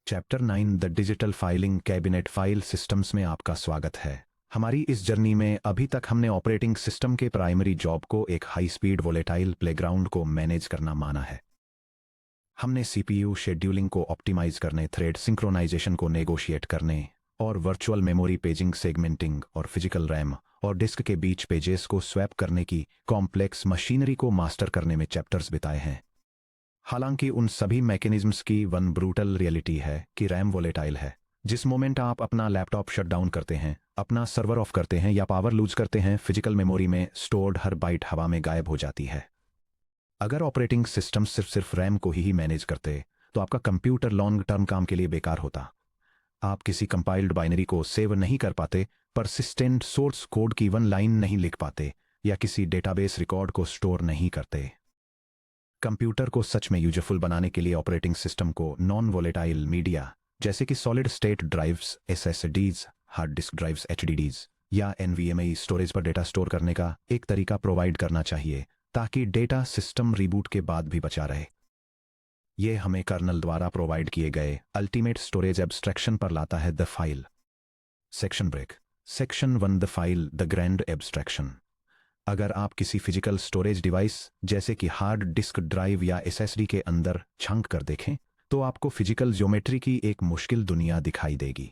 Chapter 9 the digital filing cabinet file systems में आपका स्वागत है। हमारी इस जर्नी में अभी तक हमने ऑपरेटिंग सिस्टम के प्राइमरी जॉब को एक हाई स्पीड वोलेटाइल प्लेग्राउंड को मैनेज करना माना है। हमने सीपीयू शेड्यूलिंग को ऑप्टिमाइज करने, थ्रेड सिंक्रोनाइजेशन को नेगोशिएट करने और वर्चुअल मेमोरी पेजिंग, सेगमेंटिंग और फिजिकल रैम और डिस्क के बीच पेजेस को स्वैप करने की कॉम्प्लेक्स मशीनरी को मास्टर करने में चैप्टर्स बिताए हैं। हालांकि उन सभी मैकेनिज्म्स की वन ब्रूटल रियलिटी है कि रैम वोलेटाइल है। जिस मोमेंट आप अपना लैपटॉप शट डाउन करते हैं, अपना सर्वर ऑफ करते हैं या पावर लूज करते हैं, फिजिकल मेमोरी में स्टोर्ड हर बाइट हवा में गायब हो जाती है। अगर ऑपरेटिंग सिस्टम सिर्फ रैम को ही मैनेज करते तो आपका कंप्यूटर लॉन्ग टर्म काम के लिए बेकार होता। आप किसी कंपाइल्ड बाइनरी को सेव नहीं कर पाते, परसिस्टेंट सोर्स कोड की वन लाइन नहीं लिख पाते या किसी डेटाबेस रिकॉर्ड को स्टोर नहीं करते। कंप्यूटर को सच में यूजफुल बनाने के लिए ऑपरेटिंग सिस्टम को नॉन वोलेटाइल मीडिया जैसे कि solid state drives, SSDs, hard disk drives HDDs या एनवीएमई स्टोरेज पर डेटा स्टोर करने का एक तरीका प्रोवाइड करना चाहिए ताकि डेटा सिस्टम रिबूट के बाद भी बचा रहे। यह हमें कर्नल द्वारा प्रोवाइड किए गए अल्टीमेट स्टोरेज एब्स्ट्रैक्शन पर लाता है। The file section break. Section 1 the file the grand abstraction. अगर आप किसी फिजिकल स्टोरेज डिवाइस जैसे कि हार्ड डिस्क ड्राइव या एसएसडी के अंदर झांक कर देखें तो आपको फिजिकल ज्योमेट्री की एक मुश्किल दुनिया दिखाई देगी।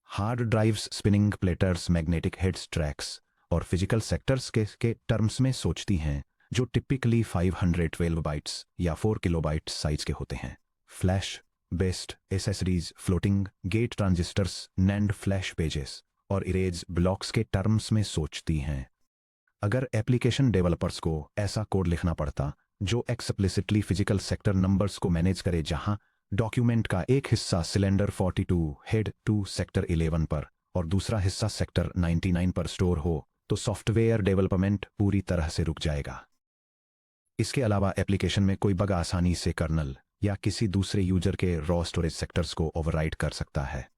Hard drives spinning platters, magnetic heads, tracks और फिजिकल सेक्टर्स के टर्म्स में सोचती हैं जो टिपिकली 512 बाइट्स या 4 किलोबाइट साइज के होते हैं। Flash based SSDs floating gate transistors, NAND flash pages और इरेज ब्लॉक्स के टर्म्स में सोचती हैं। अगर एप्लीकेशन डेवलपर्स को ऐसा कोड लिखना पड़ता जो एक्सप्लिसिटली फिजिकल सेक्टर नंबर्स को मैनेज करे, जहां डॉक्यूमेंट का एक हिस्सा सिलेंडर 42 हेड 2 सेक्टर 11 पर और दूसरा हिस्सा सेक्टर 99 पर स्टोर हो, तो सॉफ्टवेयर डेवलपमेंट पूरी तरह से रुक जाएगा। इसके अलावा एप्लीकेशन में कोई बग आसानी से कर्नल या किसी दूसरे यूजर के रॉ स्टोरेज सेक्टर्स को ओवरराइट कर सकता है।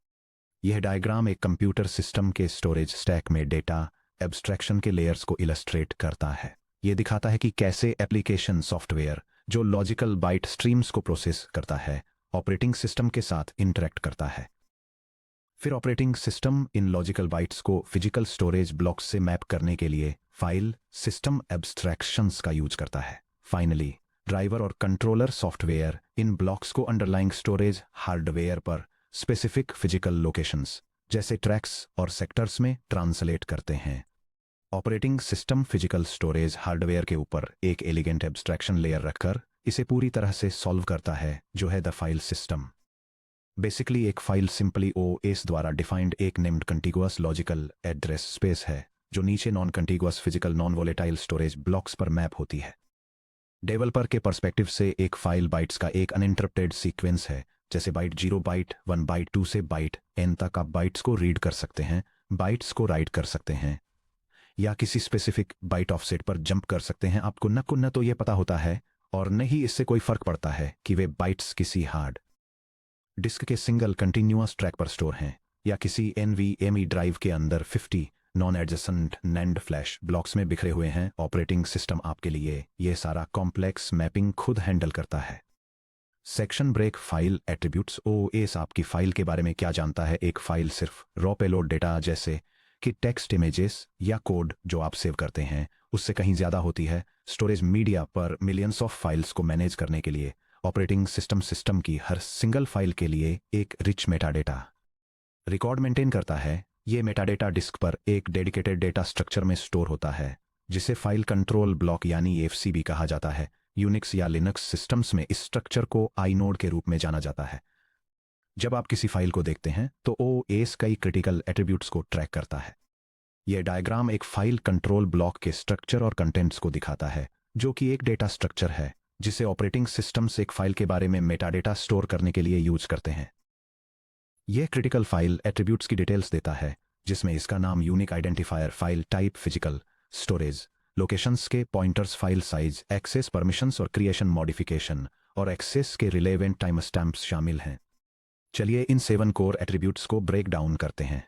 यह डायग्राम एक कंप्यूटर सिस्टम के स्टोरेज स्टैक में डेटा एब्स्ट्रैक्शन के लेयर्स को इलस्ट्रेट करता है। यह दिखाता है कि कैसे एप्लीकेशन सॉफ्टवेयर जो लॉजिकल बाइट स्ट्रीम्स को प्रोसेस करता है, ऑपरेटिंग सिस्टम के साथ इंटरेक्ट करता है। फिर operating system in logical bytes को फिजिकल स्टोरेज ब्लॉक्स से मैप करने के लिए फाइल सिस्टम एब्स्ट्रैक्शंस का यूज करता है। फाइनली ड्राइवर और कंट्रोलर सॉफ्टवेयर इन ब्लॉक्स को अंडरलाइंग स्टोरेज हार्डवेयर पर स्पेसिफिक फिजिकल लोकेशंस जैसे ट्रैक्स और सेक्टर्स में ट्रांसलेट करते हैं। Operating system physical storage hardware के ऊपर एक एलिगेंट एब्स्ट्रैक्शन लेयर रखकर इसे पूरी तरह से सॉल्व करता है, जो है द फाइल सिस्टम। बेसिकली एक फाइल सिंपली ओएस द्वारा डिफाइंड एक named contiguous logical address space है जो नीचे non contiguous physical non volatile storage blocks पर मैप होती है। डेवलपर के पर्सपेक्टिव से एक फाइल बाइट्स का एक अनइंटरप्टेड सीक्वेंस है, जैसे बाइट 0 बाइट 1 बाइट 2 से बाइट n तक आप बाइट्स को रीड कर सकते हैं, बाइट्स को राइट कर सकते हैं या किसी स्पेसिफिक बाइट ऑफसेट पर जंप कर सकते हैं। आपको न तो यह पता होता है और न ही इससे कोई फर्क पड़ता है कि वे बाइट्स किसी हार्ड डिस्क के सिंगल कंटिन्यूअस ट्रैक पर स्टोर हैं या किसी एनवीएमई ड्राइव के अंदर 50 non adjacent NAND flash blocks में बिखरे हुए हैं। ऑपरेटिंग सिस्टम आपके लिए यह सारा कॉम्प्लेक्स मैपिंग खुद हैंडल करता है। Section break. File attributes. OS आपकी फाइल के बारे में क्या जानता है? एक फाइल सिर्फ रॉ पेलोड डेटा जैसे कि टेक्स्ट, इमेजेस या कोड जो आप सेव करते हैं उससे कहीं ज्यादा होती है। स्टोरेज मीडिया पर मिलियंस ऑफ फाइल्स को मैनेज करने के लिए ऑपरेटिंग सिस्टम की हर सिंगल फाइल के लिए एक रिच मेटाडेटा रिकॉर्ड मेंटेन करता है। ये मेटाडेटा डिस्क पर एक डेडिकेटेड डेटा स्ट्रक्चर में स्टोर होता है जिसे फाइल कंट्रोल ब्लॉक यानी एफसीबी कहा जाता है। यूनिक्स या लिनक्स सिस्टम्स में इस स्ट्रक्चर को आईनोड के रूप में जाना जाता है। जब आप किसी फाइल को देखते हैं तो ओएस कई क्रिटिकल एट्रीब्यूट्स को ट्रैक करता है। यह डायग्राम एक फाइल कंट्रोल ब्लॉक के स्ट्रक्चर और कंटेंट्स को दिखाता है, जो कि एक डेटा स्ट्रक्चर है जिसे ऑपरेटिंग सिस्टम्स एक फाइल के बारे में मेटाडेटा स्टोर करने के लिए यूज करते हैं। यह क्रिटिकल फाइल एट्रीब्यूट्स की डिटेल्स देता है, जिसमें इसका नाम, unique identifier, file type, physical storage locations के pointers, file size, access permissions और क्रिएशन मॉडिफिकेशन और एक्सेस के रिलेवेंट टाइम स्टैम्प्स शामिल हैं। चलिए इन 7 कोर एट्रीब्यूट्स को ब्रेक डाउन करते हैं।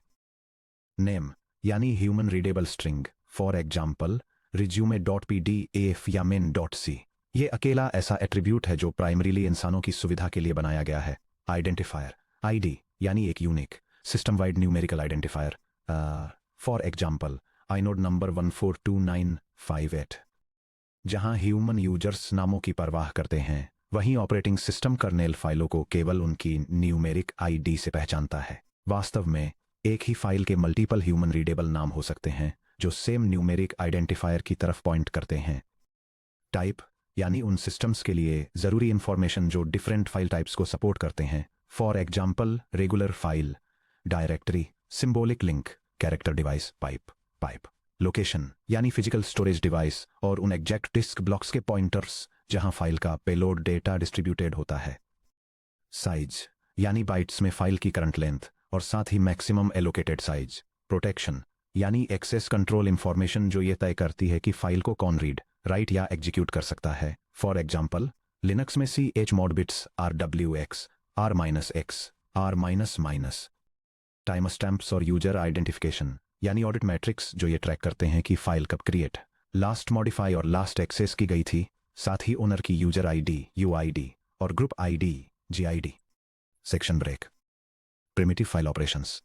नेम यानी human readable string, for example resume.pdf या min.c। ये अकेला ऐसा एट्रीब्यूट है जो प्राइमरीली इंसानों की सुविधा के लिए बनाया गया है। आइडेंटिफायर आईडी यानी एक unique system wide numerical identifier. For example inode number 142958। जहां ह्यूमन यूजर्स नामों की परवाह करते हैं, वहीं ऑपरेटिंग सिस्टम कर्नेल फाइलों को केवल उनकी न्यूमेरिक आईडी से पहचानता है। वास्तव में एक ही फाइल के मल्टीपल ह्यूमन रीडेबल नाम हो सकते हैं जो सेम न्यूमेरिक आइडेंटिफायर की तरफ पॉइंट करते हैं। टाइप यानी उन सिस्टम्स के लिए जरूरी इंफॉर्मेशन जो डिफरेंट फाइल टाइप्स को सपोर्ट करते हैं। For example regular file, directory, symbolic link, character device, pipe. Location यानी फिजिकल स्टोरेज डिवाइस और उन एग्जैक्ट डिस्क ब्लॉक्स के पॉइंटर्स जहां फाइल का पेलोड डेटा डिस्ट्रीब्यूटेड होता है। साइज यानी बाइट्स में फाइल की करंट लेंथ और साथ ही मैक्सिमम एलोकेटेड साइज। प्रोटेक्शन यानी एक्सेस कंट्रोल इंफॉर्मेशन जो ये तय करती है कि फाइल को कौन रीड, राइट या एग्जीक्यूट कर सकता है। फॉर एग्जाम्पल लिनक्स में chmod bits RWX, R-X, R-। Time stamps और यूजर आइडेंटिफिकेशन यानी ऑडिट मैट्रिक्स जो ये ट्रैक करते हैं कि फाइल कब क्रिएट, लास्ट मॉडिफाई और लास्ट एक्सेस की गई थी। साथ ही ओनर की यूजर आईडी UID और group ID GID। Section break. Primitive file operations.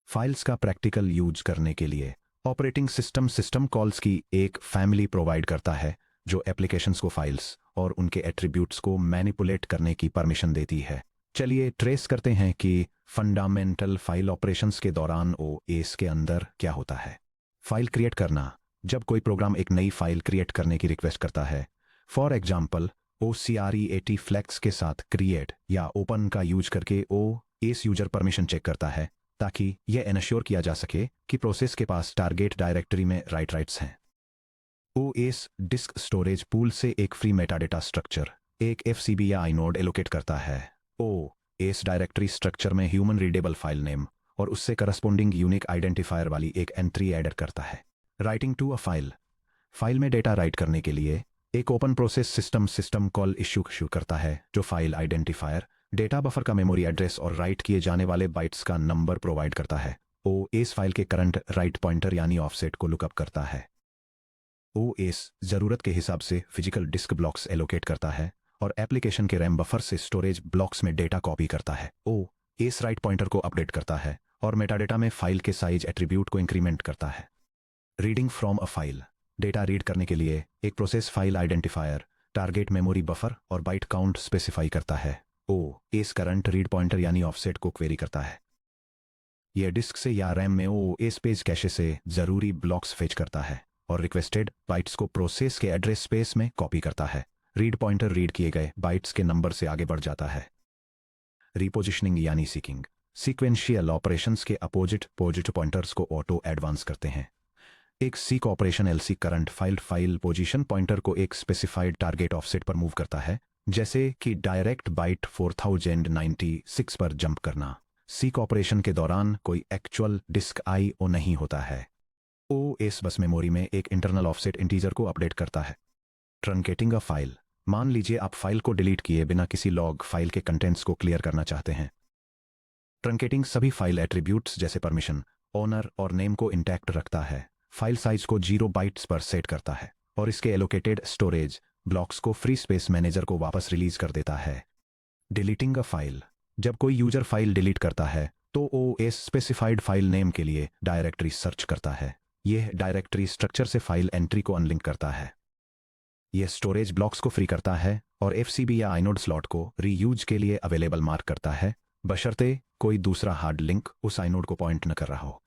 Files का प्रैक्टिकल यूज करने के लिए ऑपरेटिंग सिस्टम कॉल्स की एक फैमिली प्रोवाइड करता है जो एप्लीकेशंस को फाइल्स और उनके एट्रीब्यूट्स को मैनिपुलेट करने की परमिशन देती है। चलिए ट्रेस करते हैं कि फंडामेंटल फाइल ऑपरेशंस के दौरान OS के अंदर क्या होता है। फाइल क्रिएट करना। जब कोई प्रोग्राम एक नई फाइल क्रिएट करने की रिक्वेस्ट करता है, फॉर एग्जाम्पल OCREAT फ्लैक्स के साथ क्रिएट या ओपन का यूज करके OS यूजर परमिशन चेक करता है ताकि यह एनश्योर किया जा सके कि प्रोसेस के पास टारगेट डायरेक्टरी में राइट्स हैं। OS डिस्क स्टोरेज पूल से एक फ्री मेटाडेटा स्ट्रक्चर, एक FCB या आइनोड एलोकेट करता है। OS डायरेक्टरी स्ट्रक्चर में ह्यूमन रीडेबल फाइल नेम और उससे करस्पोंडिंग यूनिक आइडेंटिफायर वाली एक एंट्री एड करता है। राइटिंग टू अ फाइल में डेटा राइट करने के लिए एक open process system call issue करता है जो फाइल आइडेंटिफायर, डेटा बफर का मेमोरी एड्रेस और राइट किए जाने वाले बाइट्स का नंबर प्रोवाइड करता है। OS फाइल के करंट राइट पॉइंटर यानी ऑफसेट को लुकअप करता है। OS जरूरत के हिसाब से फिजिकल डिस्क ब्लॉक्स एलोकेट करता है और एप्लीकेशन के रैम बफर से स्टोरेज ब्लॉक्स में डेटा कॉपी करता है। OS राइट पॉइंटर को अपडेट करता है और मेटाडेटा में फाइल के साइज एट्रीब्यूट को इंक्रीमेंट करता है। Reading from a file. Data read करने के लिए एक process file identifier, target memory buffer और बाइट काउंट स्पेसिफाई करता है। OS करंट रीड पॉइंटर यानी ऑफसेट को क्वेरी करता है। यह डिस्क से या रैम में OS पेज कैशे से जरूरी ब्लॉक्स फेच करता है और रिक्वेस्टेड बाइट्स को प्रोसेस के एड्रेस स्पेस में कॉपी करता है। रीड पॉइंटर रीड किए गए बाइट्स के नंबर से आगे बढ़ जाता है। रिपोजिशनिंग यानी सीकिंग। सीक्वेंशियल ऑपरेशंस के अपोजिट पॉइंटर्स को ऑटो एडवांस करते हैं। एक seek operation LC current file position pointer को एक स्पेसिफाइड टारगेट ऑफसेट पर मूव करता है, जैसे कि डायरेक्ट बाइट 4096 पर जंप करना। सीक ऑपरेशन के दौरान कोई एक्चुअल डिस्क IO नहीं होता है। OS बस मेमोरी में एक इंटरनल ऑफसेट इंटीजर को अपडेट करता है। ट्रंकेटिंग अ फाइल। मान लीजिए आप फाइल को डिलीट किए बिना किसी लॉग फाइल के कंटेंट्स को क्लियर करना चाहते हैं। ट्रंकेटिंग सभी फाइल एट्रीब्यूट्स जैसे परमिशन, ओनर और नेम को इंटैक्ट रखता है। फाइल साइज को 0 बाइट्स पर सेट करता है और इसके एलोकेटेड स्टोरेज ब्लॉक्स को फ्री स्पेस मैनेजर को वापस रिलीज कर देता है। Deleting a file. जब कोई यूजर फाइल डिलीट करता है तो OS स्पेसिफाइड फाइल नेम के लिए डायरेक्टरी सर्च करता है। यह डायरेक्टरी स्ट्रक्चर से फाइल एंट्री को अनलिंक करता है। यह स्टोरेज ब्लॉक्स को फ्री करता है और FCB या आइनोड स्लॉट को रीयूज के लिए अवेलेबल मार्क करता है, बशर्ते कोई दूसरा हार्ड लिंक उस आइनोड को पॉइंट न कर रहा हो।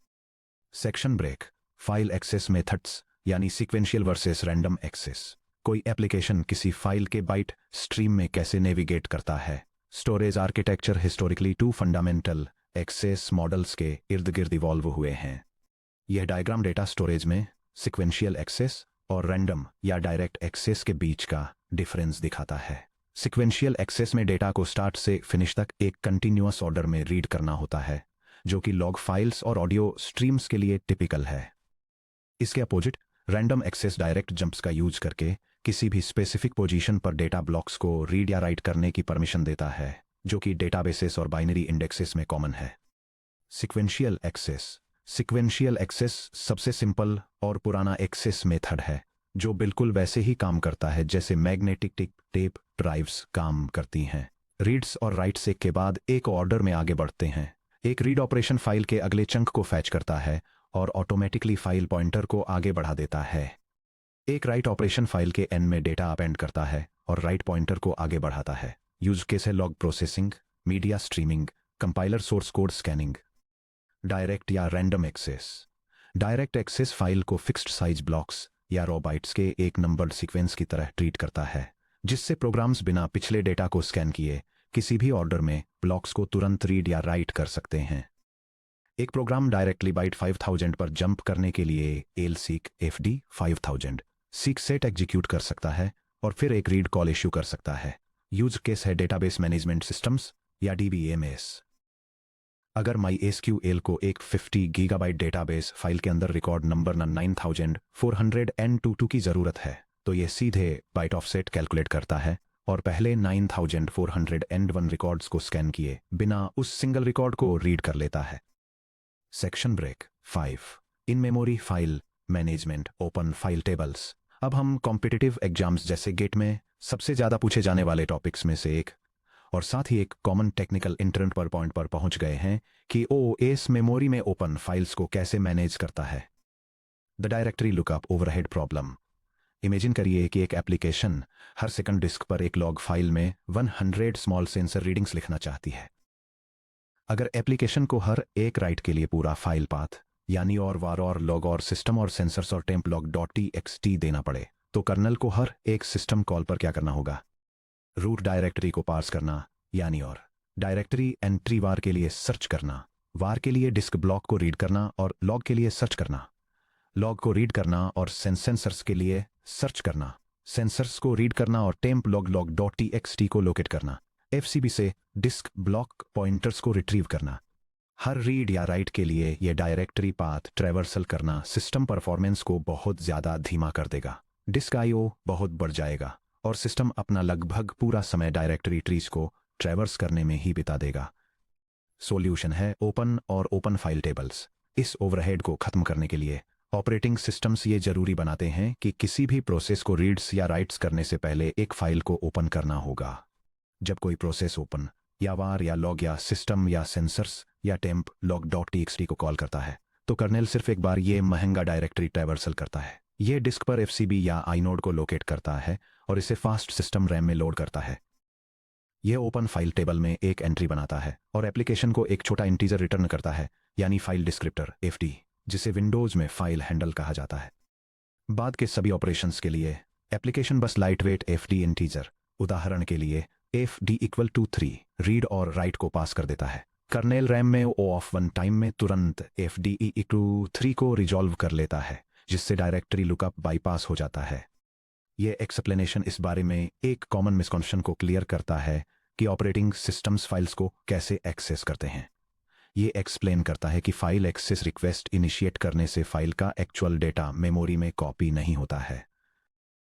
Section break. File access methods यानी सीक्वेंशियल वर्सेस रैंडम एक्सेस। कोई एप्लीकेशन किसी फाइल के बाइट स्ट्रीम में कैसे नेविगेट करता है। Storage architecture historically 2 fundamental access models के इर्द गिर्द इवॉल्व हुए हैं। यह डायग्राम डेटा स्टोरेज में सीक्वेंशियल एक्सेस और रैंडम या डायरेक्ट एक्सेस के बीच का डिफरेंस दिखाता है। सीक्वेंशियल एक्सेस में डेटा को स्टार्ट से फिनिश तक एक कंटिन्यूअस ऑर्डर में रीड करना होता है, जो कि लॉग फाइल्स और ऑडियो स्ट्रीम्स के लिए टिपिकल है। इसके opposite random access direct jumps का यूज करके किसी भी स्पेसिफिक पोजीशन पर डेटा ब्लॉक्स को रीड या राइट करने की परमिशन देता है, जो कि डेटाबेसेस और बाइनरी इंडेक्सेस में कॉमन है। Sequential access. सीक्वेंशियल एक्सेस सबसे सिंपल और पुराना एक्सेस मेथड है जो बिल्कुल वैसे ही काम करता है जैसे मैग्नेटिक टेप ड्राइव्स काम करती हैं। रीड्स और राइट्स एक के बाद एक ऑर्डर में आगे बढ़ते हैं। एक रीड ऑपरेशन फाइल के अगले चंक को फैच करता है और ऑटोमेटिकली फाइल पॉइंटर को आगे बढ़ा देता है। एक राइट ऑपरेशन फाइल के एंड में डेटा अपेंड करता है और राइट पॉइंटर को आगे बढ़ाता है। यूज केस है log processing, media streaming, compiler source code scanning. Direct या random access. Direct access file को फिक्स्ड साइज ब्लॉक्स या रो बाइट्स के एक नंबर्ड सीक्वेंस की तरह ट्रीट करता है, जिससे प्रोग्राम्स बिना पिछले डेटा को स्कैन किए किसी भी ऑर्डर में ब्लॉक्स को तुरंत रीड या राइट कर सकते हैं। एक प्रोग्राम डायरेक्टली बाइट 5000 पर जंप करने के लिए L seek FD 5000 seek set execute कर सकता है और फिर एक रीड कॉल इश्यू कर सकता है। यूज केस है डेटाबेस मैनेजमेंट सिस्टम्स या DBMS। अगर MySQL को एक 50 गीगाबाइट डेटाबेस फाइल के अंदर रिकॉर्ड नंबर 9422 की ज़रूरत है, तो ये सीधे बाइट ऑफसेट कैलकुलेट करता है और पहले 9401 रिकॉर्ड्स को स्कैन किए बिना उस सिंगल रिकॉर्ड को रीड कर लेता है। Section break 5 in memory file management open file tables. अब हम कॉम्पिटिटिव एग्जाम्स जैसे गेट में सबसे ज़्यादा पूछे जाने वाले टॉपिक्स में से एक और साथ ही एक कॉमन टेक्निकल इंटरनेट पर पॉइंट पर पहुंच गए हैं कि OS मेमोरी में ओपन फाइल्स को कैसे मैनेज करता है। The directory lookup overhead problem. Imagine करिए कि एक एप्लीकेशन हर सेकंड डिस्क पर एक लॉग फाइल में 100 स्मॉल सेंसर रीडिंग्स लिखना चाहती है। अगर एप्लीकेशन को हर एक राइट के लिए पूरा फाइल पाथ यानी और वार और लॉग और सिस्टम और सेंसर्स और टेम्प लॉग .txt देना पड़े, तो कर्नल को हर एक सिस्टम कॉल पर क्या करना होगा? रूट डायरेक्टरी को पार्स करना यानी और डायरेक्टरी एंट्री वार के लिए सर्च करना, वार के लिए डिस्क ब्लॉक को रीड करना और लॉग के लिए सर्च करना, लॉग को रीड करना और सेंसर्स के लिए सर्च करना, सेंसर्स को रीड करना और टेम्प लॉग .txt को लोकेट करना, FCB से डिस्क ब्लॉक पॉइंटर्स को रिट्रीव करना। हर रीड या राइट के लिए यह डायरेक्टरी पाथ ट्रैवर्सल करना सिस्टम परफॉर्मेंस को बहुत ज़्यादा धीमा कर देगा, डिस्क IO बहुत बढ़ जाएगा और सिस्टम अपना लगभग पूरा समय डायरेक्टरी ट्रीज को ट्रैवर्स करने में ही बिता देगा। सॉल्यूशन है ओपन और ओपन फाइल टेबल्स। इस ओवरहेड को खत्म करने के लिए ऑपरेटिंग सिस्टम्स ये जरूरी बनाते हैं कि किसी भी प्रोसेस को रीड्स या राइट्स करने से पहले एक फाइल को ओपन करना होगा। जब कोई प्रोसेस ओपन या वार या लॉग या सिस्टम या सेंसर्स या टेम्प लॉग .txt को कॉल करता है, तो कर्नेल सिर्फ एक बार ये महंगा डायरेक्टरी ट्रैवर्सल करता है। ये डिस्क पर FCB या inode को लोकेट करता है और इसे फास्ट सिस्टम रैम में लोड करता है। यह ओपन फाइल टेबल में एक एंट्री बनाता है और एप्लीकेशन को एक छोटा इंटीजर रिटर्न करता है यानी फाइल डिस्क्रिप्टर FD, जिसे विंडोज में फाइल हैंडल कहा जाता है। बाद के सभी ऑपरेशंस के लिए एप्लीकेशन बस लाइटवेट FD इंटीजर, उदाहरण के लिए FD = 3 रीड और राइट को पास कर देता है। कर्नेल रैम में O(1) टाइम में तुरंत FD = 3 को रिजॉल्व कर लेता है, जिससे डायरेक्टरी लुकअप बाईपास हो जाता है। यह एक्सप्लेनेशन इस बारे में एक कॉमन मिसकॉन्सेप्शन को क्लियर करता है कि ऑपरेटिंग सिस्टम्स फाइल्स को कैसे एक्सेस करते हैं। ये एक्सप्लेन करता है कि फाइल एक्सेस रिक्वेस्ट इनिशिएट करने से फाइल का एक्चुअल डेटा मेमोरी में कॉपी नहीं होता है।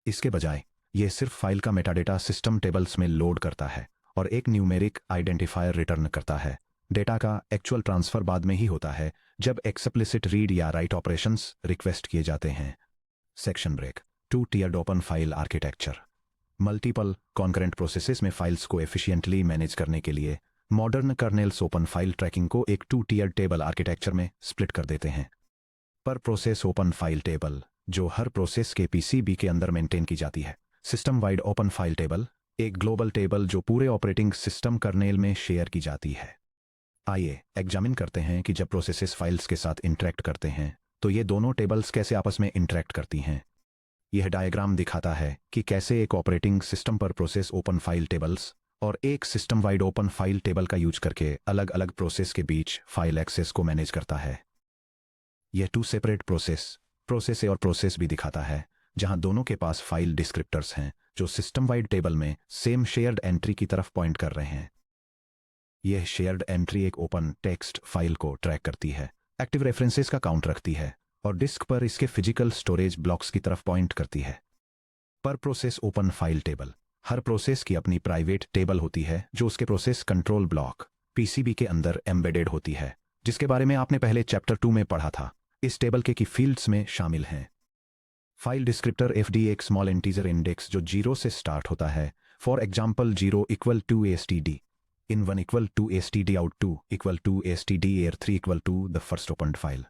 इसके बजाय यह सिर्फ फाइल का मेटाडेटा सिस्टम टेबल्स में लोड करता है और एक न्यूमेरिक आइडेंटिफायर रिटर्न करता है। डेटा का एक्चुअल ट्रांसफर बाद में ही होता है जब एक्सप्लिसिट रीड या राइट ऑपरेशंस रिक्वेस्ट किए जाते हैं। Section break 2 tiered open file architecture. Multiple concurrent processes में फाइल्स को एफिशिएंटली मैनेज करने के लिए modern kernels open file tracking को एक 2 टीयर टेबल आर्किटेक्चर में स्प्लिट कर देते हैं। पर प्रोसेस ओपन फाइल टेबल, जो हर प्रोसेस के PCB के अंदर मेंटेन की जाती है। System wide open file table, एक ग्लोबल टेबल जो पूरे ऑपरेटिंग सिस्टम कर्नेल में शेयर की जाती है। आइए एग्जामिन करते हैं कि जब प्रोसेसेस फाइल्स के साथ इंटरेक्ट करते हैं तो ये दोनों टेबल्स कैसे आपस में इंटरेक्ट करती हैं। यह डायग्राम दिखाता है कि कैसे एक ऑपरेटिंग सिस्टम पर प्रोसेस ओपन फाइल टेबल्स और एक system wide open file table का यूज करके अलग अलग प्रोसेस के बीच फाइल एक्सेस को मैनेज करता है। यह 2 सेपरेट प्रोसेस ए और प्रोसेस भी दिखाता है, जहां दोनों के पास फाइल डिस्क्रिप्टर्स हैं जो सिस्टम वाइड टेबल में सेम शेयर्ड एंट्री की तरफ पॉइंट कर रहे हैं। यह शेयर्ड एंट्री एक ओपन टेक्स्ट फाइल को ट्रैक करती है, एक्टिव रेफरेंसेस का काउंट रखती है और डिस्क पर इसके फिजिकल स्टोरेज ब्लॉक्स की तरफ पॉइंट करती है। Per process open file table, हर प्रोसेस की अपनी प्राइवेट टेबल होती है जो उसके प्रोसेस कंट्रोल ब्लॉक PCB के अंदर एम्बेडेड होती है, जिसके बारे में आपने पहले चैप्टर 2 में पढ़ा था। इस टेबल के की फील्ड्स में शामिल हैं फाइल डिस्क्रिप्टर FD, एक स्मॉल इंटीजर इंडेक्स जो 0 से स्टार्ट होता है, For example, 0 equal to ASTD in 1 equal to ASTD out 2 equal to ASTD air 3 equal to the first opened file.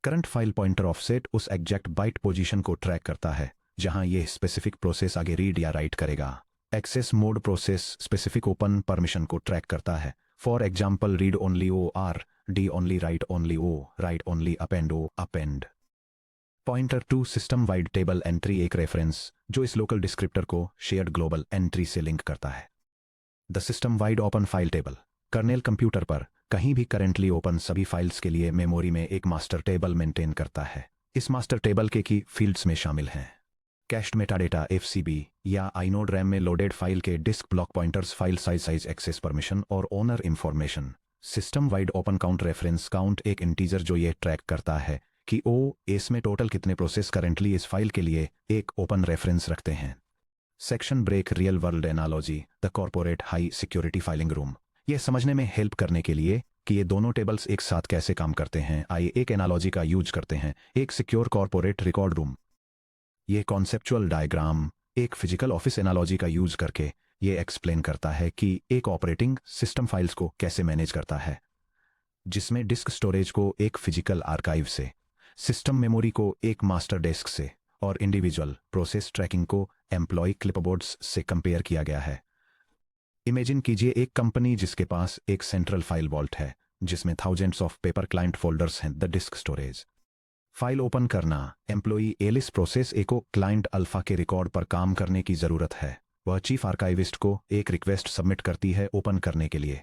Current file pointer offset उस exact byte position को track करता है जहां यह स्पेसिफिक प्रोसेस आगे read या write करेगा। Access mode process specific open permission को ट्रैक करता है। For example, read only O R, D only, write only O, write only, append O, append. Pointer to system wide table entry एक reference जो इस local descriptor को shared global entry से link करता है। The system wide open file table kernel computer पर कहीं भी करेंटली ओपन सभी फाइल्स के लिए मेमोरी में एक मास्टर टेबल मेंटेन करता है। इस मास्टर टेबल के की फील्ड्स में शामिल हैं कैश्ड मेटाडेटा FCB या आइनोड रैम में लोडेड फाइल के disk block pointers, file size access permission और owner information. System wide open count reference count एक इंटीजर जो ये ट्रैक करता है कि OS में टोटल कितने प्रोसेस करेंटली इस फाइल के लिए एक ओपन रेफरेंस रखते हैं। Section break real world analogy the corporate high security filing room. यह समझने में हेल्प करने के लिए कि ये दोनों टेबल्स एक साथ कैसे काम करते हैं, आइए एक एनालॉजी का यूज करते हैं, एक सिक्योर कॉर्पोरेट रिकॉर्ड रूम। ये कॉन्सेप्चुअल डायग्राम एक फिजिकल ऑफिस एनालॉजी का यूज करके ये एक्सप्लेन करता है कि एक ऑपरेटिंग सिस्टम फाइल्स को कैसे मैनेज करता है, जिसमें डिस्क स्टोरेज को एक फिजिकल आर्काइव से, सिस्टम मेमोरी को एक मास्टर डिस्क से और इंडिविजुअल प्रोसेस ट्रैकिंग को एम्प्लॉय क्लिपबोर्ड्स से कंपेयर किया गया है। इमेजिन कीजिए एक कंपनी जिसके पास एक सेंट्रल फाइल वॉल्ट है जिसमें thousands of paper client folders हैं। The disk storage file open करना, एम्प्लॉई एलिस प्रोसेस ए को क्लाइंट अल्फा के रिकॉर्ड पर काम करने की जरूरत है। वह चीफ आर्काइविस्ट को एक रिक्वेस्ट सबमिट करती है ओपन करने के लिए।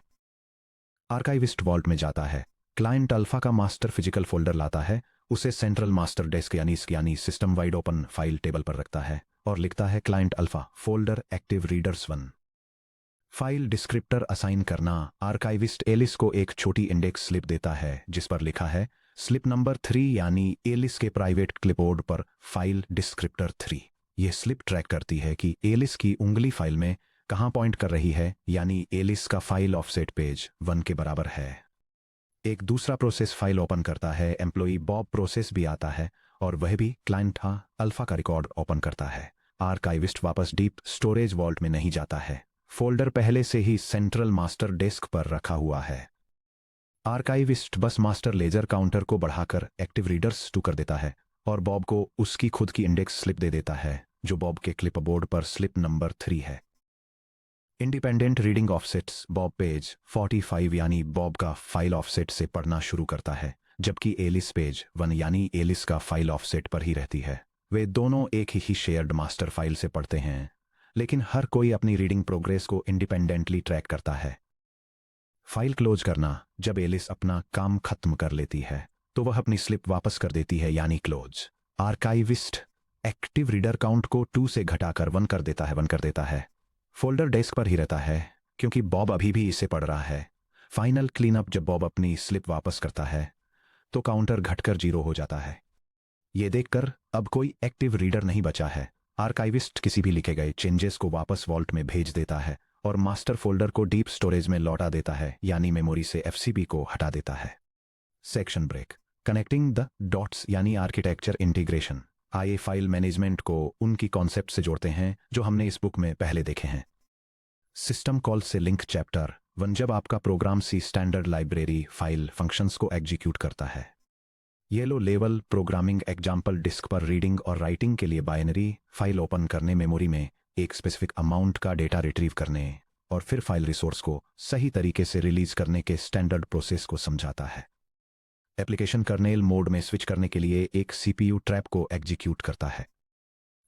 आर्काइविस्ट वॉल्ट में जाता है, क्लाइंट अल्फा का मास्टर फिजिकल फोल्डर लाता है, उसे सेंट्रल मास्टर डेस्क यानी system wide open file table पर रखता है और लिखता है client alpha folder active readers 1। File descriptor assign करना, आर्काइविस्ट एलिस को एक छोटी इंडेक्स स्लिप देता है जिस पर लिखा है स्लिप नंबर 3 यानी एलिस के प्राइवेट क्लिपबोर्ड पर फाइल डिस्क्रिप्टर 3। यह स्लिप ट्रैक करती है कि एलिस की उंगली फाइल में कहां पॉइंट कर रही है, यानी एलिस का फाइल ऑफसेट पेज 1 के बराबर है। एक दूसरा प्रोसेस फाइल ओपन करता है, एम्प्लॉई बॉब प्रोसेस भी आता है और वह भी क्लाइंट अल्फा का रिकॉर्ड ओपन करता है। आर्काइविस्ट वापस डीप स्टोरेज वॉल्ट में नहीं जाता है, फोल्डर पहले से ही सेंट्रल मास्टर डेस्क पर रखा हुआ है। आर्काइविस्ट बस मास्टर लेजर काउंटर को बढ़ाकर एक्टिव रीडर्स 2 कर देता है और बॉब को उसकी खुद की इंडेक्स स्लिप दे देता है जो बॉब के क्लिपबोर्ड पर स्लिप नंबर 3 है। Independent reading offsets, Bob page 45 यानी बॉब का फाइल ऑफसेट से पढ़ना शुरू करता है, जबकि एलिस पेज 1 यानी एलिस का फाइल ऑफसेट पर ही रहती है। वे दोनों एक ही शेयर्ड मास्टर फाइल से पढ़ते हैं, लेकिन हर कोई अपनी रीडिंग प्रोग्रेस को इंडिपेंडेंटली ट्रैक करता है। फाइल क्लोज करना, जब एलिस अपना काम खत्म कर लेती है तो वह अपनी स्लिप वापस कर देती है यानी close. Archivist active reader count को 2 से घटाकर 1 कर देता है। फोल्डर डेस्क पर ही रहता है क्योंकि बॉब अभी भी इसे पढ़ रहा है। फाइनल क्लीनअप, जब बॉब अपनी स्लिप वापस करता है तो काउंटर घटकर 0 हो जाता है। ये देखकर अब कोई एक्टिव रीडर नहीं बचा है। आर्काइविस्ट किसी भी लिखे गए चेंजेस को वापस वॉल्ट में भेज देता है और मास्टर फोल्डर को डीप स्टोरेज में लौटा देता है, यानी मेमोरी से FCB को हटा देता है। Section break connecting the dots यानी आर्किटेक्चर इंटीग्रेशन। आइए फाइल मैनेजमेंट को उनकी कॉन्सेप्ट से जोड़ते हैं जो हमने इस बुक में पहले देखे हैं। सिस्टम कॉल से लिंक चैप्टर 1, जब आपका program C standard library file functions को एग्जीक्यूट करता है। Yellow level programming example, disk पर रीडिंग और राइटिंग के लिए बाइनरी फाइल ओपन करने, मेमोरी में एक स्पेसिफिक अमाउंट का डेटा रिट्रीव करने और फिर फाइल रिसोर्स को सही तरीके से रिलीज करने के स्टैंडर्ड प्रोसेस को समझाता है। एप्लीकेशन कर्नेल मोड में स्विच करने के लिए एक CPU ट्रैप को एग्जीक्यूट करता है।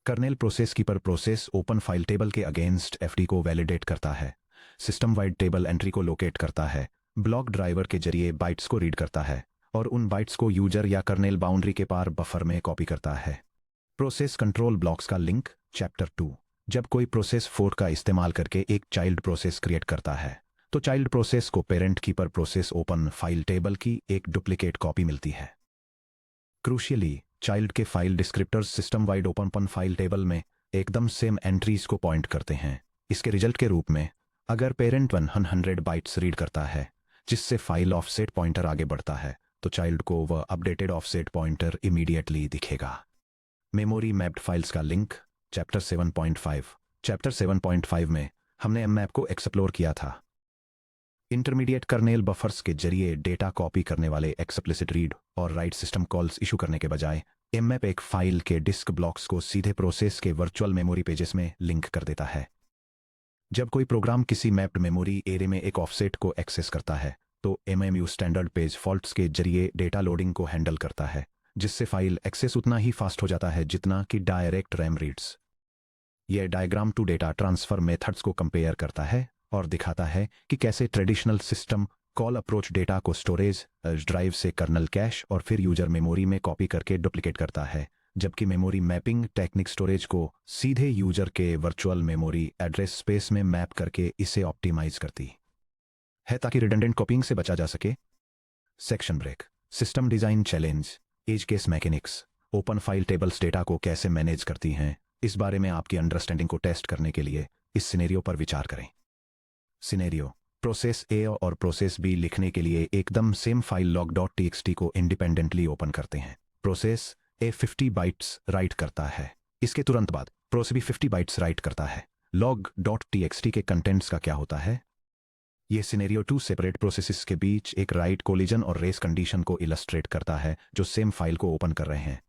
Kernel process keeper process open file table के अगेंस्ट FD को वैलिडेट करता है, सिस्टम वाइड टेबल एंट्री को लोकेट करता है, ब्लॉक ड्राइवर के जरिए बाइट्स को रीड करता है और उन बाइट्स को यूजर या कर्नेल बाउंड्री के पार बफर में कॉपी करता है। प्रोसेस कंट्रोल ब्लॉक्स का लिंक चैप्टर 2, जब कोई प्रोसेस 4 का इस्तेमाल करके एक चाइल्ड प्रोसेस क्रिएट करता है तो चाइल्ड प्रोसेस को parent keeper process open file table की एक डुप्लीकेट कॉपी मिलती है। क्रूशियली, चाइल्ड के file descriptors system wide open file table में एकदम सेम एंट्रीज को पॉइंट करते हैं। इसके रिजल्ट के रूप में अगर पेरेंट 100 बाइट्स रीड करता है जिससे फाइल ऑफसेट पॉइंटर आगे बढ़ता है तो चाइल्ड को वह अपडेटेड ऑफसेट पॉइंटर इमीडिएटली दिखेगा। मेमोरी मैप्ड फाइल्स का लिंक चैप्टर 7.5, चैप्टर 7.5 में हमने mmap को एक्सप्लोर किया था। इंटरमीडिएट कर्नेल बफर्स के जरिए डेटा कॉपी करने वाले एक्सप्लिसिट रीड और राइट सिस्टम कॉल्स इशू करने के बजाय mmap एक फाइल के डिस्क ब्लॉक्स को सीधे प्रोसेस के वर्चुअल मेमोरी पेजेस में लिंक कर देता है। जब कोई प्रोग्राम किसी मैप्ड मेमोरी एरे में एक ऑफसेट को एक्सेस करता है तो MMU स्टैंडर्ड पेज फॉल्ट्स के जरिए डेटा लोडिंग को हैंडल करता है, जिससे फाइल एक्सेस उतना ही फास्ट हो जाता है जितना कि डायरेक्ट रैम रीड्स। यह diagram two data transfer methods को कंपेयर करता है और दिखाता है कि कैसे traditional system call approach data को स्टोरेज ड्राइव से कर्नल कैश और फिर यूजर मेमोरी में कॉपी करके डुप्लीकेट करता है, जबकि मेमोरी मैपिंग टेक्निक स्टोरेज को सीधे यूजर के वर्चुअल मेमोरी एड्रेस स्पेस में मैप करके इसे ऑप्टिमाइज करती है ताकि रिडंडेंट कॉपिंग से बचा जा सके। Section break. System design challenge. Edge case mechanics. Open file tables data को कैसे मैनेज करती हैं, इस बारे में आपकी अंडरस्टैंडिंग को टेस्ट करने के लिए इस सिनेरियो पर विचार करें। सिनेरियो। प्रोसेस ए और प्रोसेस बी लिखने के लिए एकदम सेम फाइल log.txt को इंडिपेंडेंटली ओपन करते हैं। प्रोसेस ए 50 बाइट्स राइट करता है। इसके तुरंत बाद प्रोसेस बी 50 बाइट्स राइट करता है। log.txt के कंटेंट्स का क्या होता है? यह सिनेरियो 2 सेपरेट प्रोसेसेस के बीच एक राइट कोलिजन और रेस कंडीशन को इलस्ट्रेट करता है जो सेम फाइल को ओपन कर रहे हैं।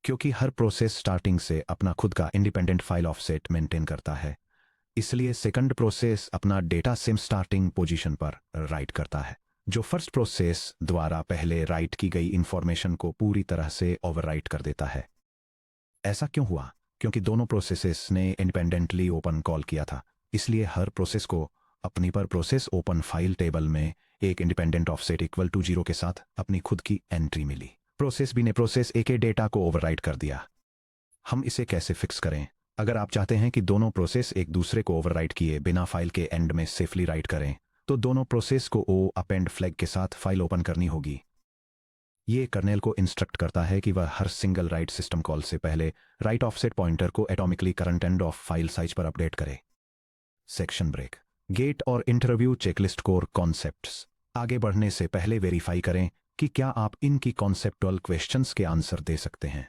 क्योंकि हर प्रोसेस स्टार्टिंग से अपना खुद का इंडिपेंडेंट फाइल ऑफसेट मेंटेन करता है, इसलिए सेकंड प्रोसेस अपना डेटा सेम स्टार्टिंग पोजीशन पर राइट करता है, जो फर्स्ट प्रोसेस द्वारा पहले राइट की गई इंफॉर्मेशन को पूरी तरह से ओवरराइट कर देता है। ऐसा क्यों हुआ? क्योंकि दोनों प्रोसेसेस ने इंडिपेंडेंटली ओपन कॉल किया था, इसलिए हर प्रोसेस को अपनी पर प्रोसेस ओपन फाइल टेबल में एक इंडिपेंडेंट ऑफसेट इक्वल टू 0 के साथ अपनी खुद की एंट्री मिली। प्रोसेस बी ने प्रोसेस ए के डेटा को ओवरराइट कर दिया। हम इसे कैसे फिक्स करें? अगर आप चाहते हैं कि दोनों प्रोसेस एक दूसरे को ओवरराइट किए बिना फाइल के एंड में सेफली राइट करें, तो दोनों प्रोसेस को ओ अपेंड फ्लैग के साथ फाइल ओपन करनी होगी। ये कर्नेल को इंस्ट्रक्ट करता है कि वह हर सिंगल राइट सिस्टम कॉल से पहले राइट ऑफसेट पॉइंटर को atomically current end of file size पर अपडेट करे। Section break. गेट और इंटरव्यू चेकलिस्ट कोर कॉन्सेप्ट्स। आगे बढ़ने से पहले वेरीफाई करें कि क्या आप इनकी कॉन्सेप्टुअल क्वेश्चंस के आंसर दे सकते हैं।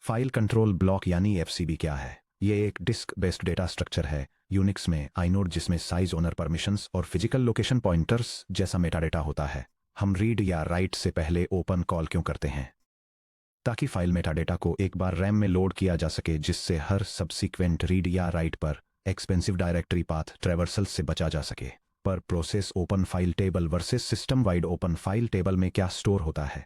फाइल कंट्रोल ब्लॉक यानी FCB क्या है? ये एक डिस्क बेस्ड डेटा स्ट्रक्चर है यूनिक्स में आइनोड, जिसमें साइज, ओनर परमिशंस और फिजिकल लोकेशन पॉइंटर्स जैसा मेटा डेटा होता है। हम रीड या राइट से पहले ओपन कॉल क्यों करते हैं? ताकि फाइल मेटा डेटा को एक बार रैम में लोड किया जा सके, जिससे हर सब्सिक्वेंट रीड या राइट पर एक्सपेंसिव डायरेक्टरी पाथ ट्रैवर्सल से बचा जा सके। Per process open file table versus system wide open file table में क्या स्टोर होता है?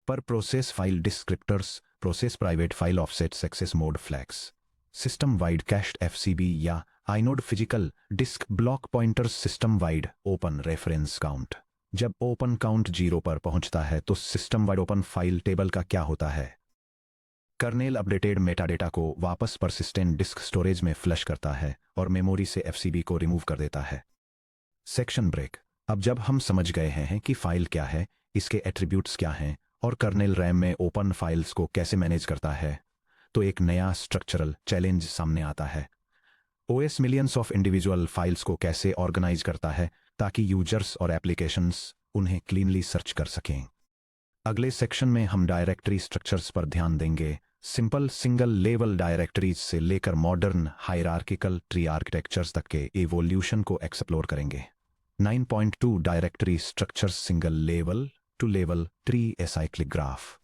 Per process file descriptors, process private file offsets, access mode flags, system wide cached FCB या inode physical disk block pointers, system wide open reference count. जब open count 0 पर पहुंचता है तो system wide open file table का क्या होता है? कर्नेल अपडेटेड मेटाडेटा को वापस परसिस्टेंट डिस्क स्टोरेज में फ्लश करता है और मेमोरी से FCB को रिमूव कर देता है। Section break. अब जब हम समझ गए हैं कि फाइल क्या है, इसके एट्रीब्यूट्स क्या हैं और कर्नेल रैम में ओपन फाइल्स को कैसे मैनेज करता है, तो एक नया स्ट्रक्चरल चैलेंज सामने आता है। OS millions of individual files को कैसे ऑर्गेनाइज करता है ताकि यूजर्स और एप्लीकेशंस उन्हें क्लीनली सर्च कर सकें। अगले सेक्शन में हम डायरेक्टरी स्ट्रक्चर्स पर ध्यान देंगे, सिंपल सिंगल लेवल डायरेक्टरीज से लेकर मॉडर्न हायरार्किकल ट्री आर्किटेक्चर्स तक के इवोल्यूशन को एक्सप्लोर करेंगे। 9.2 directory structures, single level two level tree acyclic graph.